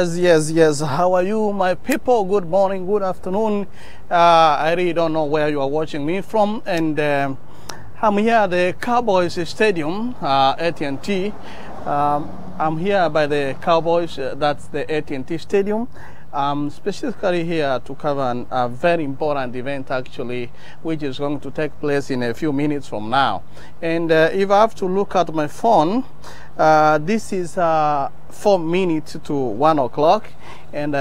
Yes. How are you, my people? Good morning, good afternoon. I really don't know where you are watching me from, and I'm here at the Cowboys Stadium, AT&T. I'm here by the Cowboys. That's the AT&T Stadium. I'm specifically here to cover a very important event, actually, which is going to take place in a few minutes from now. And if I have to look at my phone, this is 4 minutes to 1 o'clock, and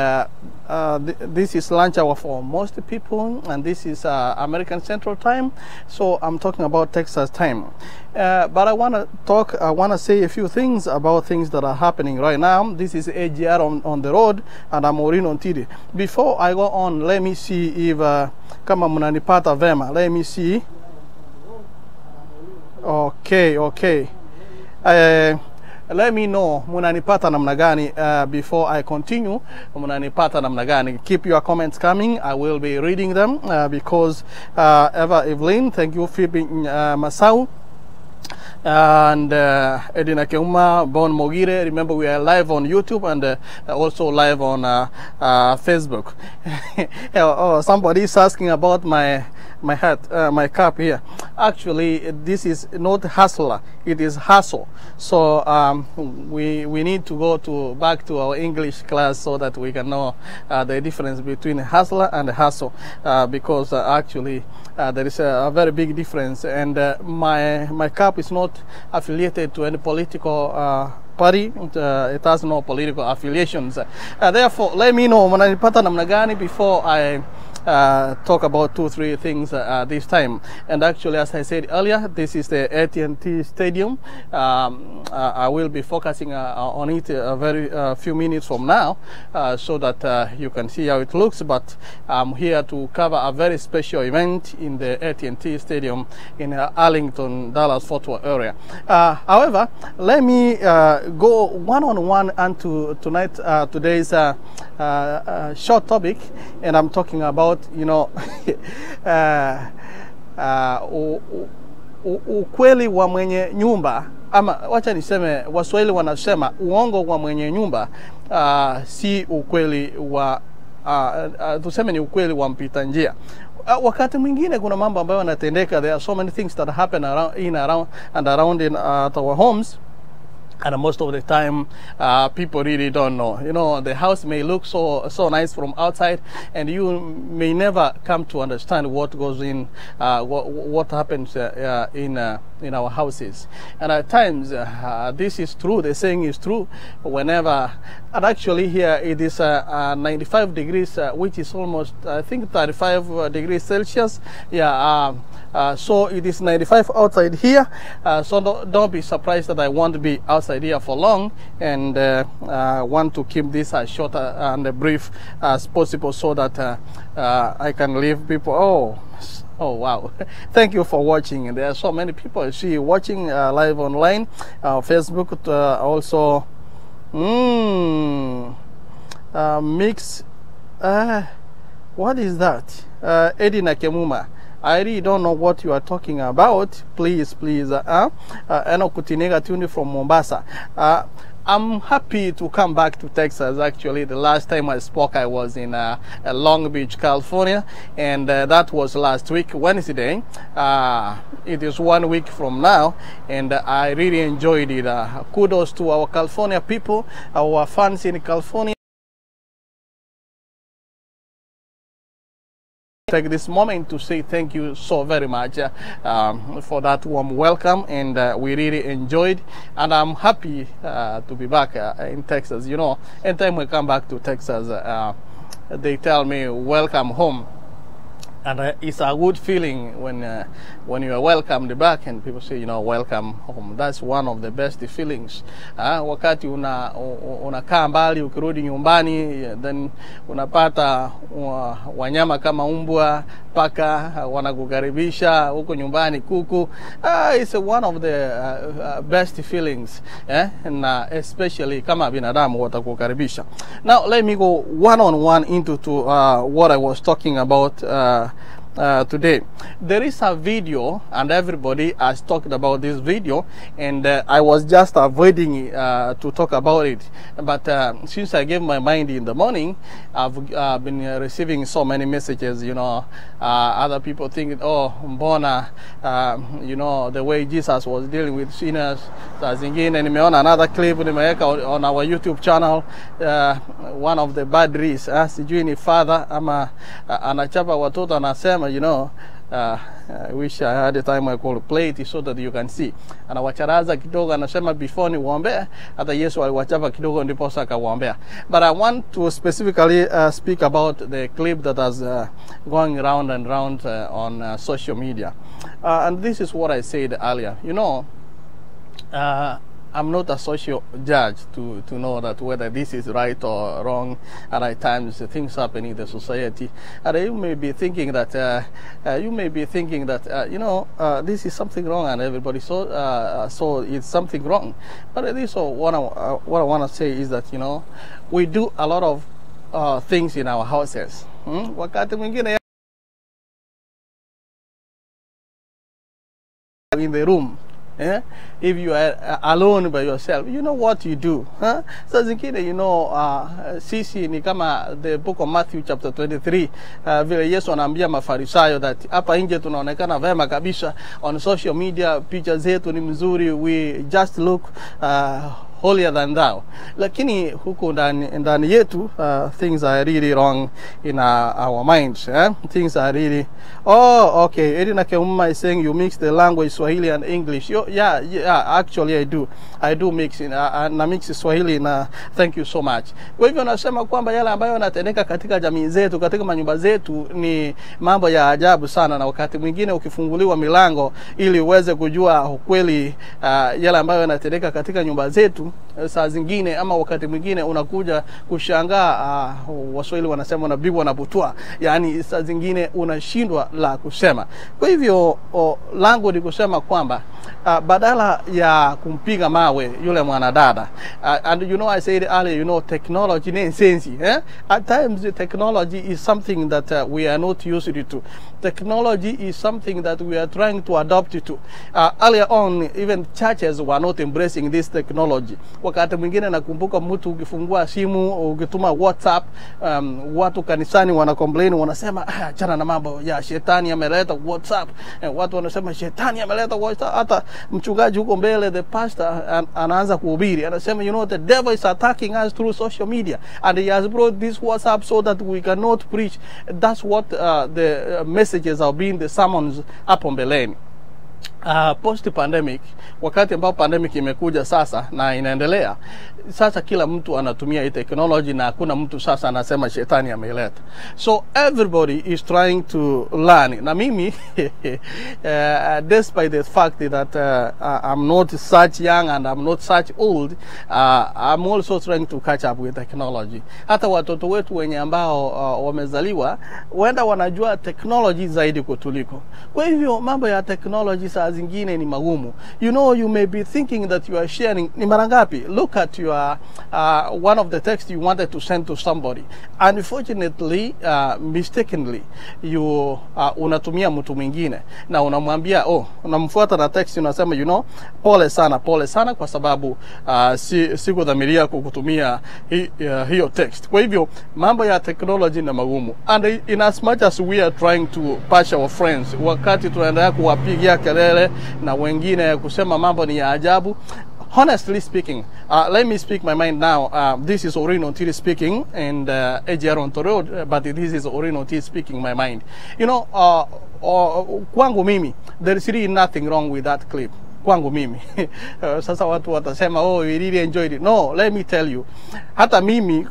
this is lunch hour for most people, and this is American Central Time, so I'm talking about Texas time. But I want to say a few things about things that are happening right now. This is Agr on the road, and I'm ONTIRI. Before I go on, let me see if kama mnanipata vema. Let me see. Okay. Let me know munanipata namna gani before I continue. Munanipata namna gani. Keep your comments coming. I will be reading them because Eva Evelyn, thank you, Phoebe Masau, and Edina Keuma, Bon Mogire. Remember, we are live on YouTube and also live on Facebook. Somebody is asking about my hat, my cap here. Actually, this is not hustler, it is hustle. So we need to go back to our English class so that we can know the difference between hustler and hustle, because actually there is a very big difference. And my cap is not affiliated to any political party. It has no political affiliations. Therefore, let me know mnanipata namna gani before I talk about 2-3 things this time. And actually, as I said earlier, this is the AT&T Stadium. I will be focusing on it a very few minutes from now, so that you can see how it looks. But I'm here to cover a very special event in the AT&T Stadium in Arlington, Dallas-Fort Worth area. However, let me go one-on-one into today's short topic, and I'm talking about, ukweli wa mwenye nyumba, ama wacha niseme, Waswahili wanasema uongo wa mwenye nyumba si ukweli wa tuseme ni ukweli wa mpita njia. Wakati mwingine kuna mambo ambayo yanatendeka. There are so many things that happen around at our homes. And most of the time, people really don't know. The house may look so nice from outside, and you may never come to understand what goes in, what happens in our houses. And at times, this is true. The saying is true. Whenever, and actually here it is 95 degrees, which is almost, I think, 35 degrees Celsius. Yeah. So it is 95 outside here. So don't be surprised that I won't be outside here for long, and want to keep this as short and brief as possible so that I can leave people. Oh wow. Thank you for watching. There are so many people I see watching live online, Facebook, also mix. What is that? Edina Kemuma, I really don't know what you are talking about. Please, Eno Kutinega Tuni from Mombasa. I'm happy to come back to Texas. Actually, the last time I spoke, I was in Long Beach, California, and that was last week, Wednesday. It is 1 week from now, and I really enjoyed it. Kudos to our California people, our fans in California. Take this moment to say thank you so very much for that warm welcome, and we really enjoyed, and I'm happy to be back in Texas. Anytime we come back to Texas, they tell me welcome home, and it's a good feeling when you are welcomed back and people say welcome home. That's one of the best feelings. Wakati unakaa mbali, ukirudi nyumbani, then unapata wanyama kama umbwa, paka wanakukaribisha huko nyumbani, kuku. It's one of the best feelings, and especially kama binadamu watakukaribisha. Now let me go one-on-one into what I was talking about today. There is a video, and everybody has talked about this video, and I was just avoiding to talk about it. But since I gave my mind in the morning, I've been receiving so many messages, you know, other people thinking, oh, mbona, you know, the way Jesus was dealing with sinners. Zingine nimeona another clip nimeweka on our YouTube channel, one of the badris, sijui ni father ama anachapa watoto anasema, you know, I wish I had the time I could play it so that you can see. Anawacharaza kidogo anasema before ni uombea, hata Yesu aliwachapa kidogo ndipo saka uombea. But I want to specifically speak about the clip that has going round and round on social media. And this is what I said earlier. You know, I'm not a social judge to know that whether this is right or wrong. At times things happen in the society, and you may be thinking that you know, this is something wrong, and everybody so it's something wrong. But this what I want to say is that, you know, we do a lot of things in our houses. Wakati mwingine in the room. Yeah? If you are alone by yourself, you know what you do. So zingine, you know, sisi ni kama the book of Matthew chapter 23, vile Yesu anaambia mafarisayo that hapa nje tunaonekana vema kabisa on social media, picha zetu ni mzuri, we just look holier than thou. Lakini huku ndani yetu, things are really wrong in our minds. Things are really, oh, okay, Erina Keumma is saying you mix the language Swahili and English. Yeah, actually I do mix na mix Swahili na thank you so much. Kwa hivyo nasema kwamba yale ambayo yanatendeka katika jamii zetu, katika manyumba zetu ni mambo ya ajabu sana, na wakati mwingine ukifunguliwa milango ili uweze kujua ukweli yale ambayo yanatendeka katika nyumba zetu, saa zingine ama wakati mwingine unakuja kushangaa, Waswahili wanasema unabibwa na butwa, yani saa zingine unashindwa la kusema. Kwa hivyo langu ni kusema kwamba badala ya kumpiga mawe yule mwanadada, and you know, I said earlier, you know, technology ni sensi, at times the technology is something that we are not used to. Technology is something that we are trying to adopt to. Earlier on, even churches were not embracing this technology. Wakati mwingine nakumbuka mtu ukifungua simu, ukituma WhatsApp, watu kanisani wana complain, wanasema achana na mambo ya shetani ameleta WhatsApp. Watu wanasema shetani ameleta WhatsApp. Hata mchungaji huko mbele, the pastor, anaanza kuhubiri, anasema, you know, the devil is attacking us through social media, and he has brought this WhatsApp so that we cannot preach. That's what the messages are being, the sermons hapo mbeleni. Post pandemic, wakati ambao pandemic imekuja sasa na inaendelea sasa, kila mtu anatumia hii technology na hakuna mtu sasa anasema shetani ameleta. So everybody is trying to learn. Na mimi despite the fact that I'm not such young and I'm not such old, I'm also trying to catch up with technology. Hata watoto wetu wenye ambao wamezaliwa wenda wanajua technology zaidi kutuliko. Kwa hivyo mambo ya technology saa zingine ni magumu. You know, you may be thinking that you are sharing ni mara ngapi. Look at your one of the texts you wanted to send to somebody. Unfortunately, mistakenly, you unatumia mtu mwingine na unamwambia, oh, unamfuata na text unasema, you know, pole sana kwa sababu sikudhamiria kukutumia hiyo text. Kwa hivyo mambo ya technology na magumu. And in as much as we are trying to patch our friends, wakati tunaendelea kuwapigia kelele na wengine kusema mambo ni ya ajabu, honestly speaking, let me speak my mind now. This is ONTIRI speaking, and Agr On The Road, but this is ONTIRI speaking my mind. You know, kwangu mimi, there is really nothing wrong with that clip. Kwangu mimi. Sasa watu watasema, oh, we really enjoyed it. No, let me tell you. Hata mimi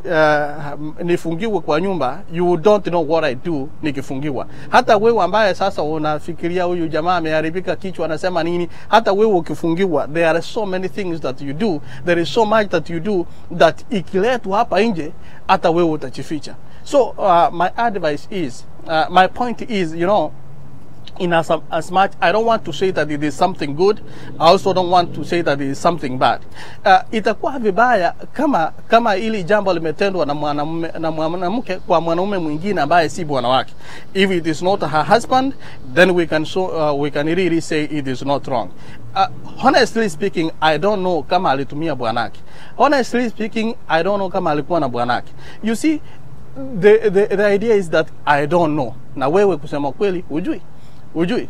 nifungiwe kwa nyumba, you don't know what I do nikifungiwa. Hata wewe ambaye sasa unafikiria huyu jamaa ameharibika kichwa anasema nini, hata wewe ukifungiwa, there are so many things that you do. There is so much that you do that ikiletwa hapa nje hata wewe utachificha. So my advice is, my point is, you know, in as much, I don't want to say that it is something good. I also don't want to say that it is something bad. Itakuwa vibaya kama ili jambo limetendwa na mwanamke kwa mwanaume mwingine ambaye si bwana wake. If it is not her husband, then we can really say it is not wrong. Honestly speaking, I don't know kama alitumia bwanake. Honestly speaking, I don't know kama alikuwa na bwanake. You see, the idea is that I don't know. Na wewe kusema kweli hujui.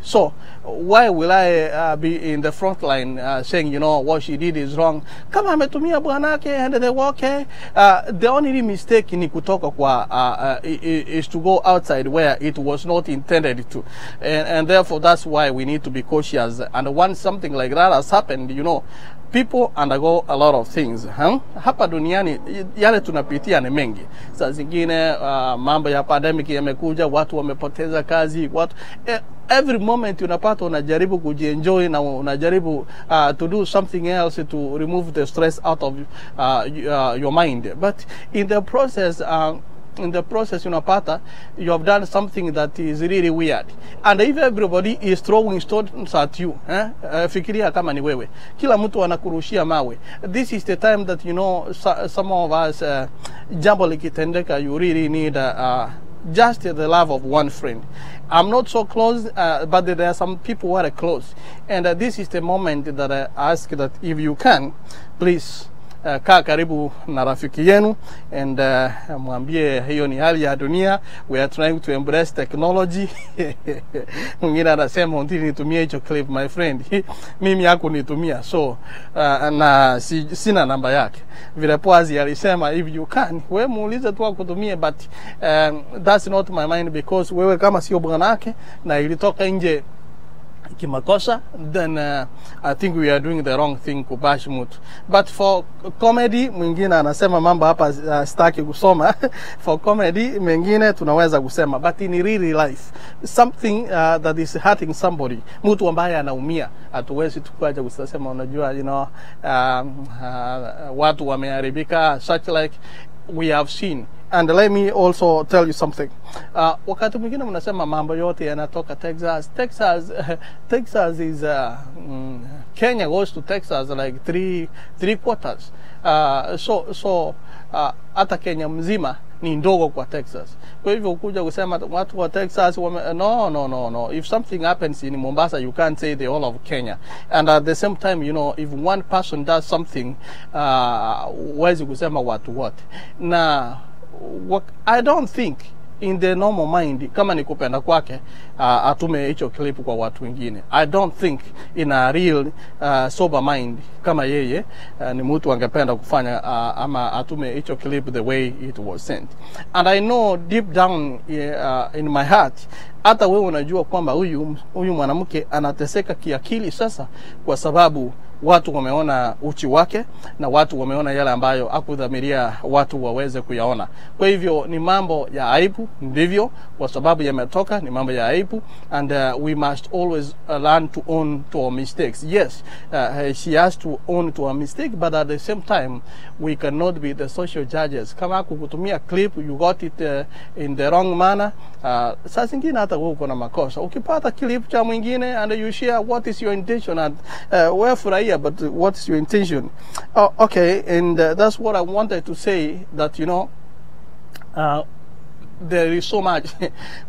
So why will I be in the front line saying, you know, what she did is wrong? Kama ametumia bwanake and they were okay. The only mistake ni kutoka kwa is to go outside where it was not intended to, and therefore that's why we need to be cautious. And once something like that has happened, you know, people undergo a lot of things. Hapa duniani yale tunapitia ni mengi. Saa zingine mambo ya pandemic yamekuja, watu wamepoteza kazi, watu every moment unapata unajaribu kujienjoy na unajaribu to do something else to remove the stress out of your mind. But in the process unapata you have done something that is really weird, and if everybody is throwing stones at you, fikiria kama ni wewe, kila mtu anakurushia mawe. This is the time that, you know, some of us jambo likitendeka, you really need just the love of one friend. I'm not so close, but there are some people who are close, and this is the moment that I ask that if you can, please kaa karibu na rafiki yenu and mwambie hiyo ni hali ya dunia. We are trying to embrace technology. Mwingine anasema ONTIRI nitumie hicho clip, my friend. Mimi hakunitumia, so na sina namba yake. Vile Pwazi alisema if you can, wewe muulize tu akutumie, but that's not my mind, because wewe kama sio bwanake na ilitoka nje kimakosa, then I think we are doing the wrong thing kubash mtu. But for comedy, mwingine anasema mambo hapa sitaki kusoma. For comedy mwingine tunaweza kusema, but in really life something that is hurting somebody, mtu ambaye anaumia, hatuwezi tukaja kusema unajua, you know, watu wameharibika, such like we have seen. And let me also tell you something. Wakati mwingine mnasema mambo yote yanatoka Texas. Texas is Kenya goes to Texas like three quarters. So hata Kenya mzima ni ndogo kwa Texas. Kwa hivyo ukuja kusema watu wa Texas no. If something happens in Mombasa, you can't say the whole of Kenya. And at the same time, you know, if one person does something, huwezi kusema watu wote. Na I don't think in the normal mind, kama ni kupenda kwake, atume hicho clip kwa watu wengine. I don't think in a real sober mind kama yeye ni mtu angependa kufanya ama atume hicho clip the way it was sent. And I know deep down in my heart, hata wewe unajua kwamba huyu mwanamke anateseka kiakili sasa, kwa sababu watu wameona uchi wake na watu wameona yale ambayo hakudhamiria watu waweze kuyaona. Kwa hivyo ni mambo ya aibu, ndivyo, kwa sababu yametoka, ni mambo ya aibu, and we must always learn to own to our mistakes. Yes, she has to own to her mistake, but at the same time we cannot be the social judges. Kama kukutumia clip, you got it in the wrong manner, saa zingine hata wewe uko na makosa. Ukipata clip cha mwingine and you share, what is your intention? And wewe furahia, but what is your intention? Okay, and that's what I wanted to say, that, you know, there is so much.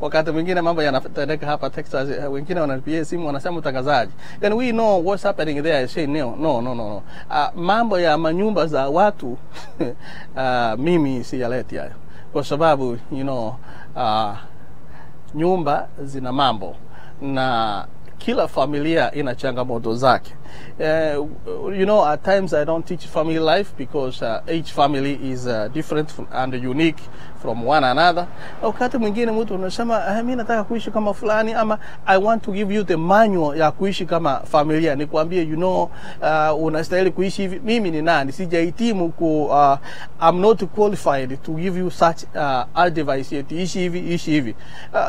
Wakati mwingine mambo yanatendeka hapa Texas, wengine wanapigia simu wanasema utangazaji, then we know what's happening there. I say no. Mambo ya manyumba za watu mimi siyaleti hayo, kwa sababu, you know, nyumba zina mambo na kila familia ina changamoto zake. You know, at times I don't teach family life because each family is different and unique from one another. Wakati mwingine mtu unasema mimi nataka kuishi kama fulani, ama I want to give you the manual ya kuishi kama familia, nikwambie, you know, unastahili kuishi hivi. Mimi ni nani? Sijahitimu I'm not qualified to give you such advice yet, ishi hivi.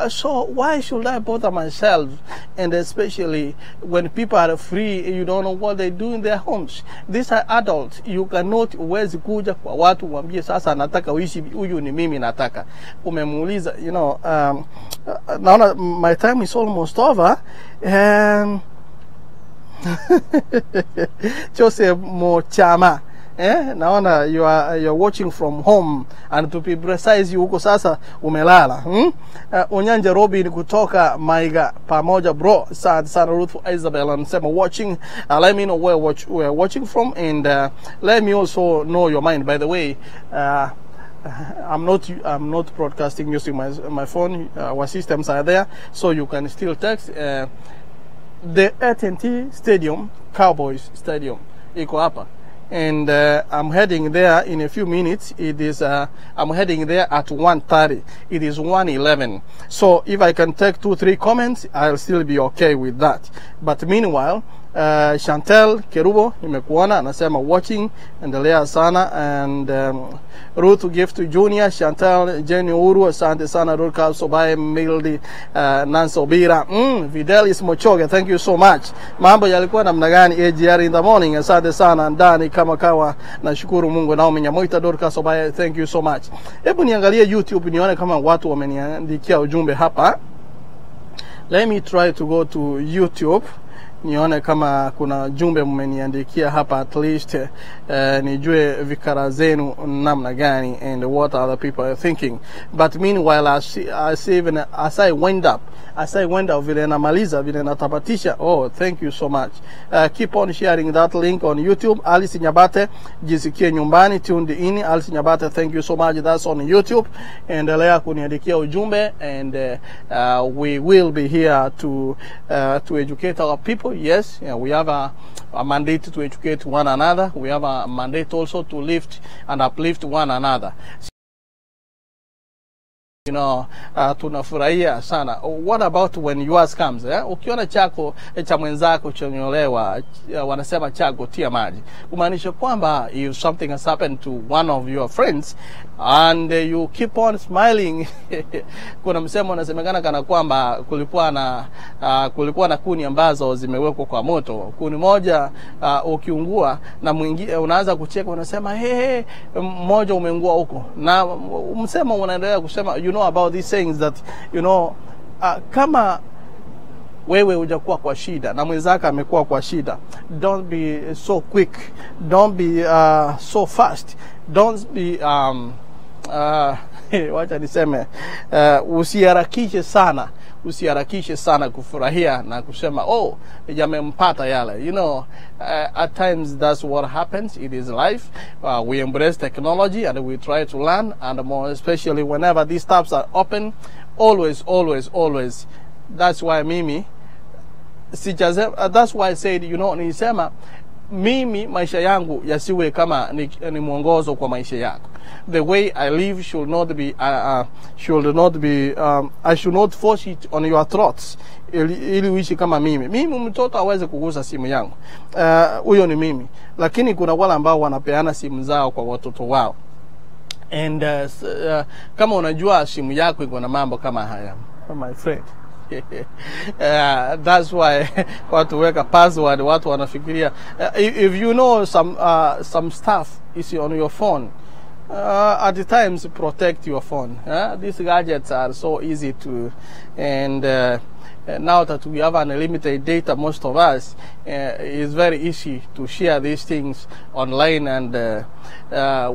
So why should I bother myself? And especially when people are free, you know, don't know what they do in their homes. These are adults. You cannot uwezi kuja kwa watu mwambie sasa nataka uishi, huyu ni mimi nataka. Umemuuliza, you know, naona my time is almost over. Jose Mochama. Naona you're watching from home, and to be precise huko sasa umelala. Onyanja Robin kutoka Maiga pamoja bro. Sana Ruth Isabel anasema watching. Let me know where we're watching from, and let me also know your mind. By the way, I'm not broadcasting using my phone. Our systems are there, so you can still text. The AT&T Stadium, Cowboys Stadium, iko hapa. And I'm heading there in a few minutes. It is I'm heading there at 1:30. It is 1:11. So if I can take 2-3 comments, I'll still be okay with that. But meanwhile, Chantel Kerubo nimekuona anasema watching, endelea sana. And Ruth Gift Junior, Chantel, Jenny Uru, asante sana. Rulka Sobaye, Mildi, Nancy Obira, Videlis Mochoge, thank you so much. Mambo yalikuwa namna gani AGR in the morning? Asante sana. Ndani kama kawa, nashukuru Mungu. Naomi Nyamoita, Rulka Sobaye, thank you so much. Hebu niangalie YouTube nione kama watu wameniandikia ujumbe hapa. Let me try to go to YouTube. Nione kama kuna jumbe mmeniandikia hapa, at least nijue vikara zenu namna gani and what other people are thinking. But meanwhile, I see even as I went up vile namaliza vile natapatisha. Oh, thank you so much. Keep on sharing that link on YouTube. Alice Nyabate, jisikie nyumbani, tuned in. Alice Nyabate, thank you so much. That's on YouTube. Endelea kuniandikia ujumbe, and we will be here to educate our people. Yes, we have a mandate to educate one another. We have a mandate also to lift and uplift one another. You know, tunafurahia sana. What about when yours comes? Ukiona chako cha mwenzako chonyolewa, wanasema chako tia maji. Kumaanisha kwamba if something has happened to one of your friends and you keep on smiling, kuna msemo unasemekana kana kwamba kulikuwa na kuni ambazo zimewekwa kwa moto. Kuni moja ukiungua na mwingine unaanza kucheka, unasema hey, mmoja umeungua huko. Na msemo unaendelea kusema, you know about these sayings that, you know, kama wewe hujakuwa kwa shida na mwenzako amekuwa kwa shida, don't be so quick, don't be so fast, don't be wacha niseme, usiharakishe sana kufurahia na kusema oh yamempata yale. You know, at times that's what happens. It is life. We embrace technology and we try to learn, and more especially whenever these tabs are open, always. That's why mimi that's why I said, you know, nisema mimi maisha yangu yasiwe kama ni mwongozo kwa maisha yako. The way I live should not be I should not force it on your throats ili uishi kama mimi mtoto aweze kugusa simu yangu. Huyo ni mimi. Lakini kuna wale ambao wanapeana simu zao kwa watoto wao. And kama unajua simu yako iko na mambo kama haya, my friend, that's why watu weka password, watu wanafikiria if you know some stuff is on your phone, at the times protect your phone. These gadgets are so easy to, and now that we have unlimited data, most of us, it's very easy to share these things online. And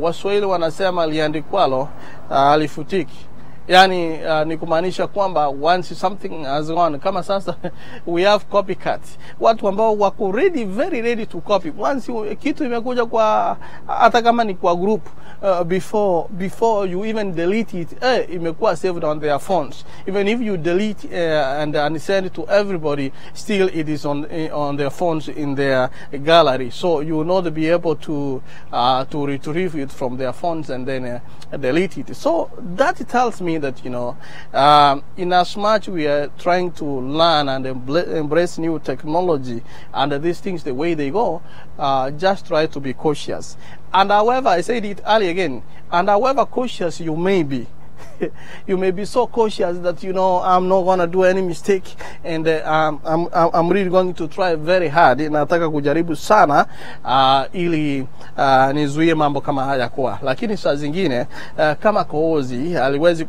Waswahili wanasema liandikwalo alifutiki. Yani ni kumaanisha kwamba once something has gone, kama sasa we have copycats, watu ambao wako very ready to copy. Once kitu imekuja kwa, hata kama ni kwa group, before you even delete it, imekuwa saved on their phones. Even if you delete and send it to everybody, still it is on their phones in their gallery. So you will not be able to retrieve it from their phones and then delete it. So that tells me that, you know, in as much we are trying to learn and embrace new technology and these things the way they go, just try to be cautious. And however, I said it earlier again, and however cautious you may be, You may be so cautious that, you know, I'm not going to do any mistake, and I'm really going to try very hard. Nataka kujaribu sana ili nizuie mambo kama haya kwa. Lakini saa zingine kama kohozi aliwezi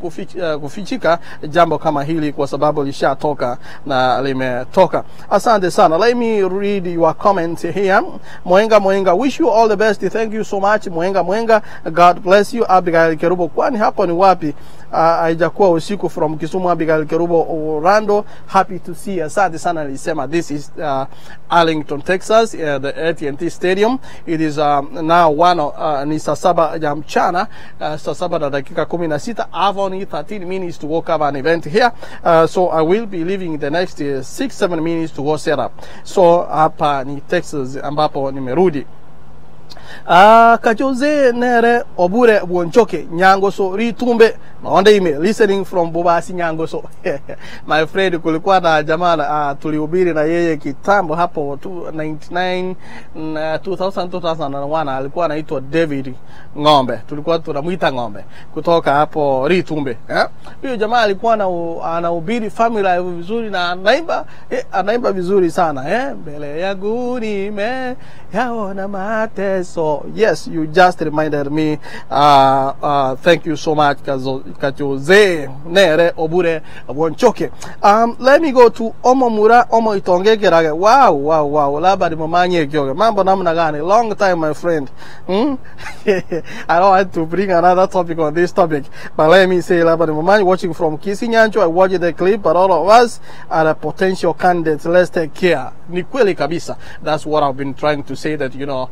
kufichika jambo kama hili kwa sababu lishatoka na limetoka. Asante sana. Let me read your comment here. Mwenga, wish you all the best. Thank you so much. Mwenga, God bless you. Abigail Kerubo, kwani hapo ni wapi? Haijakuwa usiku from Kisumu. Abigail Kerubo, Orlando, happy to see you. Asante sana. Nilisema this is Arlington, Texas, the AT&T Stadium. It is now ni saa 7 ya mchana, saa 7 na dakika 16. I have only 13 minutes to go cover an event here, so I will be leaving the next 6-7 minutes to go set up. So hapa ni Texas ambapo nimerudi. Kajoze nere obure buonchoke nyango so ritumbe naonde email listening from Bobasi nyango so my friend, kulikuwa na jamaa tulihubiri na yeye kitambo hapo 2001 alikuwa anaitwa David Ngombe, tulikuwa tunamuita Ngombe kutoka hapo Ritumbe. Huyo jamaa alikuwa anahubiri family vizuri na anaimba vizuri sana mbele yangu nimeyaona mateso. Yes, you just reminded me. Thank you so much, Kajoze nere obure bonchoke. Let me go to Omomura Omo Itongegerage. Wow. Labari mamanye kyoge. Mambo namna gani? Long time, my friend. I don't want to bring another topic on this topic, but let me say, labari mamanye watching from Kisinyancho. I watched the clip, but all of us are a potential candidates. Let's take care. Ni kweli kabisa. That's what I've been trying to say, that, you know,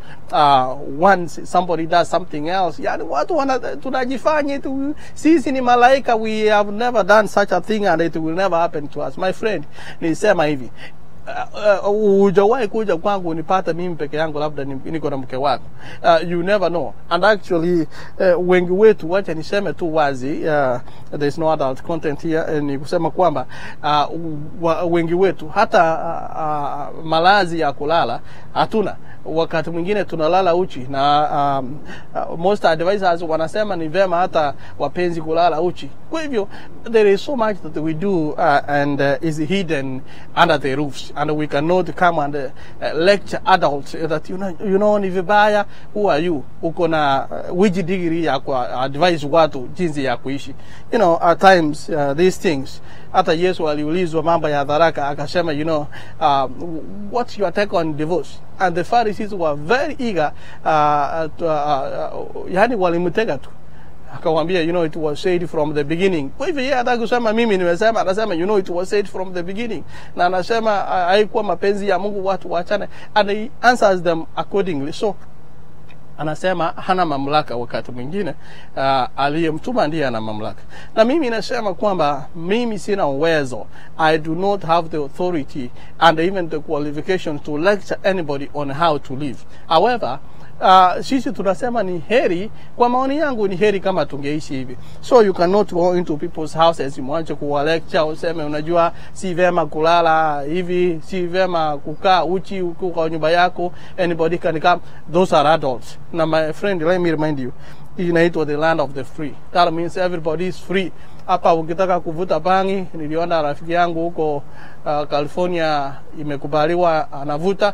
once somebody does something else, yani watu tunajifanya tu sisi ni malaika. We have never done such a thing and it will never happen to us. My friend, nilisema hivi, hujawahi kuja kwangu nipata mimi peke yangu, labda niko na mke wako. You never know. And actually wengi wetu, wacha niseme tu wazi, there is no adult content here, ni kusema kwamba wengi wetu hata malazi ya kulala hatuna. Wakati mwingine tunalala uchi, na most advisors wanasema ni vema hata wapenzi kulala uchi. Kwa hivyo there is so much that we do and is hidden under the roofs, and we cannot come and lecture adults that you know ni vibaya. Who are you? Uko na which degree ya kwa advise watu jinsi ya kuishi? You know, at times these things, hata Yesu aliulizwa mambo ya dharaka akasema, you know, what's your take on divorce? And the Pharisees were very eager yani walimtega tu, akamwambia, you know, it was said from the beginning. Kwa hivyo yeye hata kusema mimi nimesema, anasema, you know, it was said from the beginning, na anasema haikuwa mapenzi ya Mungu watu waachane, and he answers them accordingly. So anasema hana mamlaka, wakati mwingine aliyemtuma ndiye ana mamlaka. Na mimi nasema kwamba mimi sina uwezo, I do not have the authority and even the qualifications to lecture anybody on how to live. However, sisi tunasema ni heri, kwa maoni yangu ni heri kama tungeishi hivi. So you cannot go into people's houses mwanzo kuwa lecture useme unajua si vema kulala hivi, si vema kukaa uchi kwa nyumba yako. Anybody can come. Those are adults. Na my friend, let me remind you, inaitwa the land of the free. That means everybody is free. Hapa ukitaka kuvuta bangi, niliona rafiki yangu huko California imekubaliwa anavuta,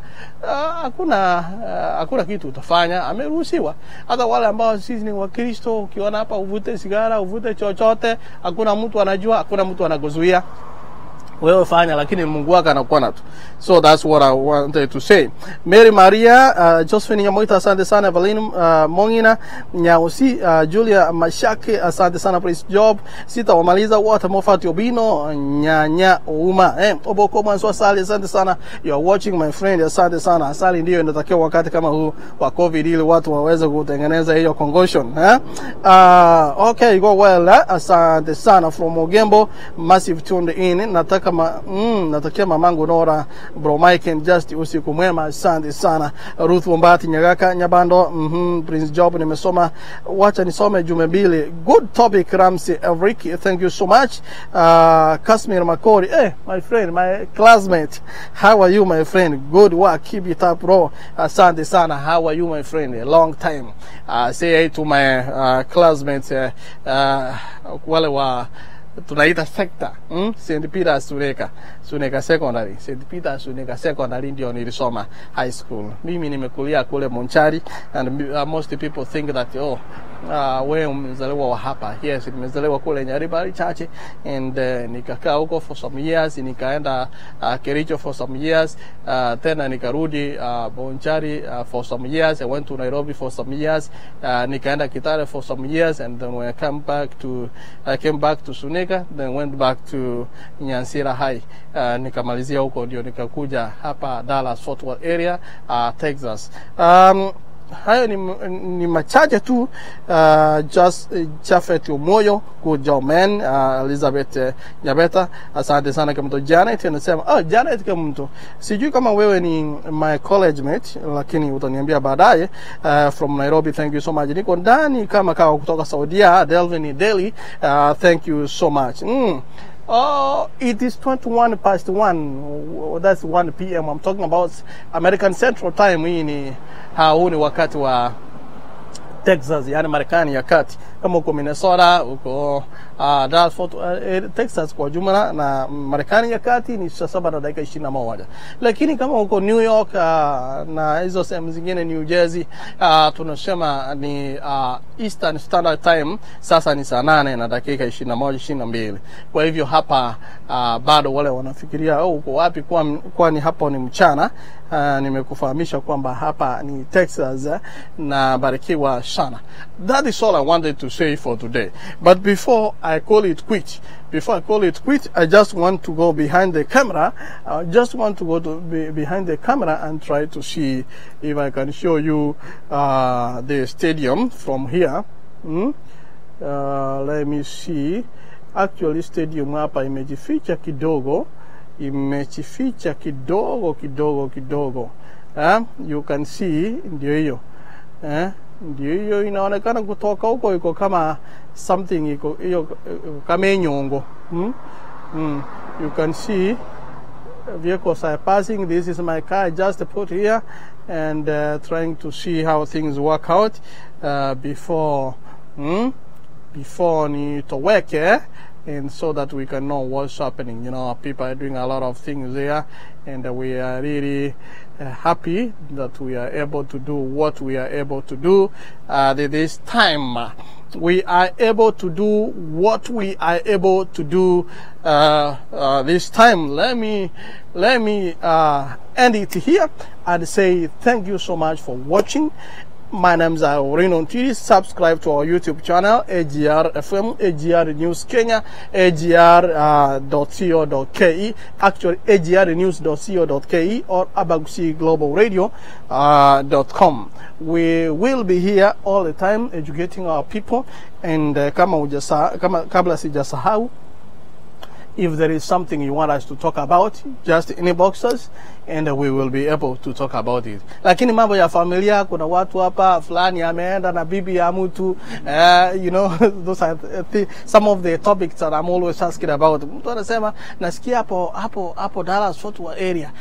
hakuna kitu utafanya, ameruhusiwa. Hata wale ambao sisi ni Wakristo, ukiona hapa uvute sigara, uvute chochote, hakuna mtu anajua, hakuna mtu anakuzuia. Wewe fanya, lakini Mungu wako anakuwa nato. So that's what I wanted to say. Mary Maria, Josephine Nyamoita, asante sana. Evelyn Mongina Nyausi, Julia Mashake, asante sana. Praise Job. Sita wamaliza wote. Mofati Obino, Nyanya Uma. Oboko Mwanzo Asali, asante sana. You are watching, my friend. Asante sana. Asali ndio inatakiwa wakati kama huu wa COVID ili watu waweze kutengeneza hiyo concoction. Okay, go well. Asante sana from Ogembo. Massive tuned in. Nataka natakia mamangu Nora, bro Mike and Just usiku mwema, asante sana. Ruth Wombati Nyagaka Nyabando, Prince Job nimesoma, wacha nisome jumbe mbili. Good topic Ramsey Everik, thank you so much. Kasmir Makori, my friend, my classmate, how are you my friend? Good work, keep it up bro. Asante sana, how are you my friend? A long time. Say hi to my classmates, wale wa tunaita sector, St. Peter Suneka Secondary. St. Peter Suneka Secondary ndio nilisoma high school. Mimi nimekulia kule Monchari, and most people think that wewe umezaliwa wa hapa. Yes, nimezaliwa kule Nyaribari Chache, and nikakaa huko for some years, nikaenda Kericho for some years, tena nikarudi Monchari for some years. I went to Nairobi for some years, nikaenda Kitale for some years, and then when I came back to Suneka, then went back to Nyansira High, nikamalizia huko ndio nikakuja hapa Dallas Fort Worth area, Texas. Hayo ni machache tu. Just Chafet Umoyo, good job man. Elizabeth Nyabeta, asante sana kama mtu. Janet anasema, Janet kama mtu, sijui kama wewe ni my college mate, lakini utaniambia baadaye. From Nairobi, thank you so much. Niko ndani kama kawa kutoka Saudia, Delvin Delhi, thank you so much. It is 21 past 1. That's 1 p.m. I'm talking about American Central Time. Hii ni wakati wa Texas, yani Marekani ya kati. Kama uko Minnesota, uko Dallas, Texas kwa jumla, na Marekani ya kati ni saa 7 na dakika 21. Lakini kama uko New York na hizo sehemu zingine, New Jersey, tunasema ni Eastern Standard Time, sasa ni saa 8 na dakika 21-22. Kwa hivyo hapa bado wale wanafikiria uko wapi, kwani hapo ni mchana. Nimekufahamisha kwamba hapa ni Texas, na barikiwa sana. That is all I wanted to say for today. But before I call it quit, I just want to go behind the camera. I just want to go behind the camera and try to see if I can show you the stadium from here. Let me see. Actually, stadium hapa imejificha kidogo. Kidogo. You can see, ndio hiyo. Ndio hiyo inaonekana kutoka huko, iko kama something, iko hiyo kama nyongo. You can see vehicles are passing. This is my car, I just put here, and trying to see how things work out before nitoweke, and so that we can know what's happening. You know, people are doing a lot of things there, and we are really happy that we are able to do what we are able to do this time. We are able to do what we are able to do this time. Let me end it here and say thank you so much for watching. My name is ONTIRI. Subscribe to our YouTube channel, AGR FM, AGR News Kenya, agr.co.ke, actually agrnews.co.ke, or abagusiglobalradio.com. We will be here all the time educating our people, and kabla sijasahau, if there is something you want us to talk about, just inbox us and we will be able to talk about it. Lakini mambo ya familia, kuna watu hapa fulani ameenda na bibi ya mtu, you know, those are some of the topics that I'm always asking about. Mtu anasema nasikia hapo Dallas Fort Worth area,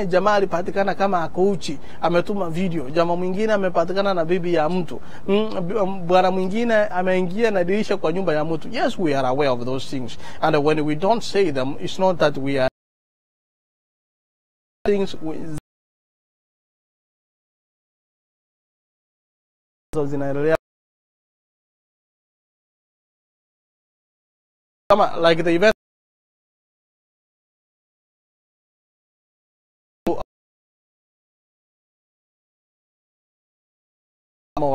jamaa alipatikana kama akouchi, ametuma video. Jamaa mwingine amepatikana na bibi ya mtu. Bwana mwingine ameingia na dirisha kwa nyumba ya mtu. Yes, we are aware of those things, and when we don't say them, it's not that we are things like the event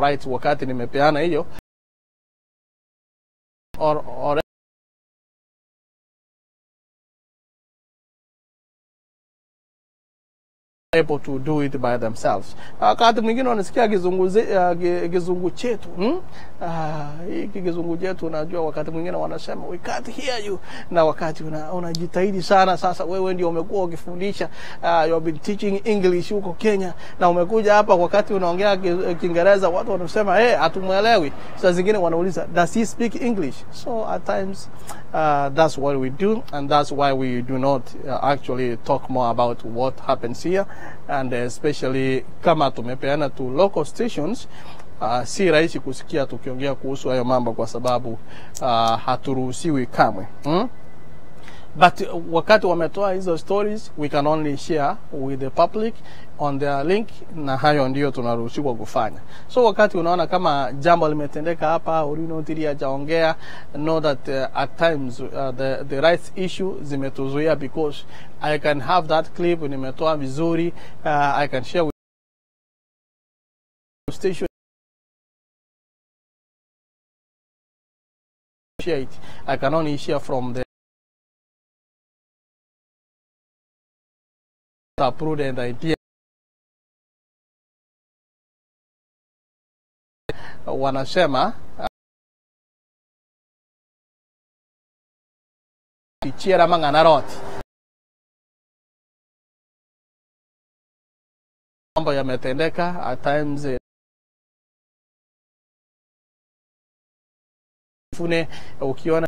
right wakati nimepeana hiyo or able to do it by themselves. Wakati mwingine wanasikia kizungu chetu, hiki kizungu chetu unajua wakati mwingine wanasema we can't hear you, na wakati unajitahidi sana sasa wewe ndio umekuwa ukifundisha, you have been teaching English huko Kenya, na umekuja hapa wakati unaongea Kiingereza watu wanasema hatumuelewi. Sasa zingine wanauliza does he speak English? So at times that's what we do, and that's why we do not actually talk more about what happens here, and especially kama tumepeana to local stations. Si rahisi kusikia tukiongea kuhusu hayo mambo kwa sababu haturuhusiwi kamwe. But wakati wametoa hizo stories, we can only share with the public on their link, na hayo ndio tunaruhusiwa kufanya. So wakati unaona kama jambo limetendeka hapa, ORINA ONTIRI hajaongea, know that at times the rights issue zimetuzuia, because I can have that clip nimetoa vizuri, I can share with station, share it. I can only share from the prudent idea. Wanasema ichira mangana roti, mambo yametendeka at times. Fune ukiona